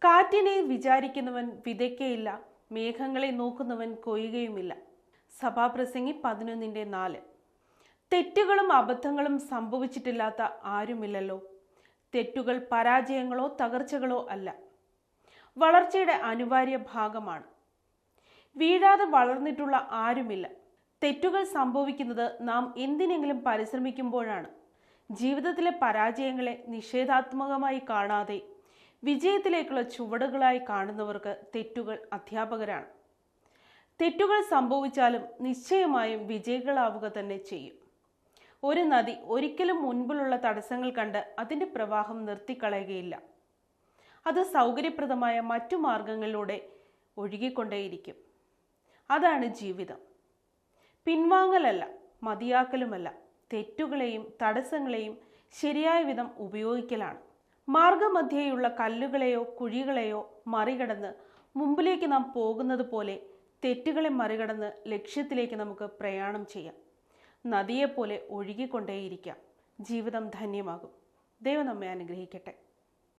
കാറ്റിനെ വിചാരിക്കുന്നവൻ വിതയ്ക്കയില്ല, മേഘങ്ങളെ നോക്കുന്നവൻ കൊയ്യുകയുമില്ല. സഭാപ്രസംഗി 11:4. തെറ്റുകളും അബദ്ധങ്ങളും സംഭവിച്ചിട്ടില്ലാത്ത ആരുമില്ലല്ലോ. തെറ്റുകൾ പരാജയങ്ങളോ തകർച്ചകളോ അല്ല, വളർച്ചയുടെ അനിവാര്യ ഭാഗമാണ്. വീഴാതെ വളർന്നിട്ടുള്ള ആരുമില്ല. തെറ്റുകൾ സംഭവിക്കുന്നത് നാം എന്തിനെങ്കിലും പരിശ്രമിക്കുമ്പോഴാണ്. ജീവിതത്തിലെ പരാജയങ്ങളെ നിഷേധാത്മകമായി കാണാതെ വിജയത്തിലേക്കുള്ള ചുവടുകളായി കാണുന്നവർക്ക് തെറ്റുകൾ അധ്യാപകരാണ്. തെറ്റുകൾ സംഭവിച്ചാലും നിശ്ചയമായും വിജയികളാവുക തന്നെ ചെയ്യും. ഒരു നദി ഒരിക്കലും മുൻപിലുള്ള തടസ്സങ്ങൾ കണ്ട് അതിൻ്റെ പ്രവാഹം നിർത്തിക്കളയുകയില്ല. അത് സൗകര്യപ്രദമായ മറ്റു മാർഗങ്ങളിലൂടെ ഒഴുകിക്കൊണ്ടേയിരിക്കും. അതാണ് ജീവിതം. പിൻവാങ്ങലല്ല, മതിയാക്കലുമല്ല, തെറ്റുകളെയും തടസ്സങ്ങളെയും ശരിയായ വിധം ഉപയോഗിക്കലാണ്. മാർഗമധ്യേയുള്ള കല്ലുകളെയോ കുഴികളെയോ മറികടന്ന് മുമ്പിലേക്ക് നാം പോകുന്നത് പോലെ തെറ്റുകളെ മറികടന്ന് ലക്ഷ്യത്തിലേക്ക് നമുക്ക് പ്രയാണം ചെയ്യാം. നദിയെപ്പോലെ ഒഴുകിക്കൊണ്ടേയിരിക്കാം. ജീവിതം ധന്യമാകും. ദൈവം നമ്മെ അനുഗ്രഹിക്കട്ടെ.